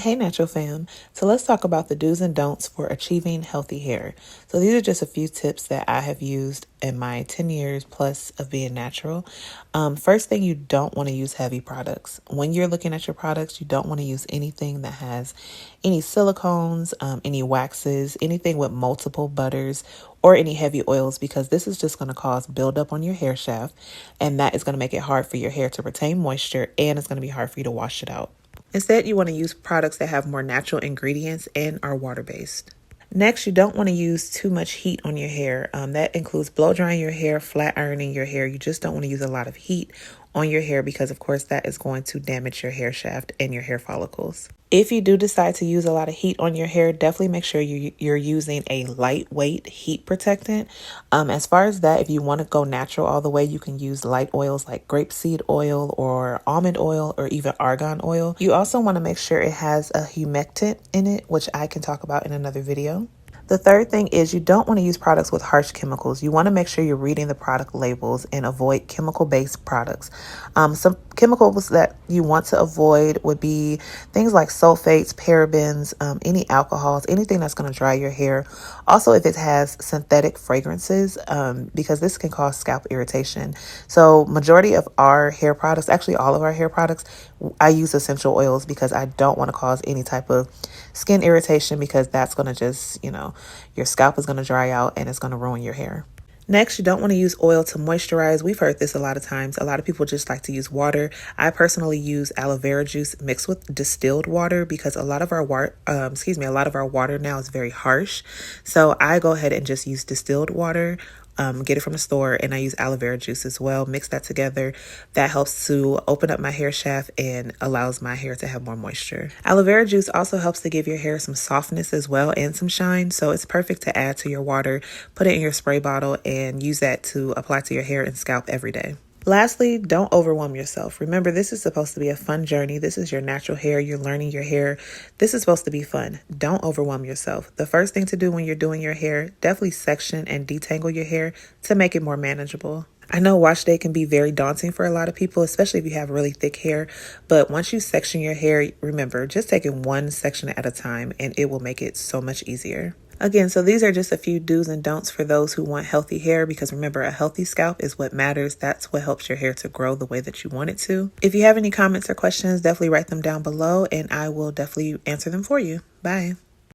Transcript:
Hey Natural Fam, so let's talk about the do's and don'ts for achieving healthy hair. So these are just a few tips that I have used in my 10 years plus of being natural. First thing, you don't want to use heavy products. When you're looking at your products, you don't want to use anything that has any silicones, any waxes, anything with multiple butters, or any heavy oils, because this is just going to cause buildup on your hair shaft, and that is going to make it hard for your hair to retain moisture, and it's going to be hard for you to wash it out. Instead, you want to use products that have more natural ingredients and are water-based. Next, you don't want to use too much heat on your hair. That includes blow drying your hair, flat ironing your hair. You just don't want to use a lot of heat on your hair because, of course, that is going to damage your hair shaft and your hair follicles. If you do decide to use a lot of heat on your hair, definitely make sure you're using a lightweight heat protectant. As far as that, if you want to go natural all the way, you can use light oils like grapeseed oil or almond oil or even argan oil. You also want to make sure it has a humectant in it, which I can talk about in another video. The third thing is you don't want to use products with harsh chemicals. You want to make sure you're reading the product labels and avoid chemical-based products. Some chemicals that you want to avoid would be things like sulfates, parabens, any alcohols, anything that's going to dry your hair. Also, if it has synthetic fragrances, because this can cause scalp irritation. So majority of our hair products, actually all of our hair products, I use essential oils because I don't want to cause any type of skin irritation, because that's going to just, your scalp is going to dry out and it's going to ruin your hair. Next, you don't want to use oil to moisturize. We've heard this a lot of times. A lot of people just like to use water. I personally use aloe vera juice mixed with distilled water because a lot of our water now is very harsh. So I go ahead and just use distilled water. Get it from the store, and I use aloe vera juice as well. Mix that together. That helps to open up my hair shaft and allows my hair to have more moisture. Aloe vera juice also helps to give your hair some softness as well and some shine, so it's perfect to add to your water. Put it in your spray bottle and use that to apply to your hair and scalp every day. Lastly, don't overwhelm yourself. Remember, this is supposed to be a fun journey. This is your natural hair. You're learning your hair. This is supposed to be fun. Don't overwhelm yourself. The first thing to do when you're doing your hair, definitely section and detangle your hair to make it more manageable. I know wash day can be very daunting for a lot of people, especially if you have really thick hair. But once you section your hair, remember, just take it one section at a time and it will make it so much easier. Again, so these are just a few do's and don'ts for those who want healthy hair, because remember, a healthy scalp is what matters. That's what helps your hair to grow the way that you want it to. If you have any comments or questions, definitely write them down below and I will definitely answer them for you. Bye.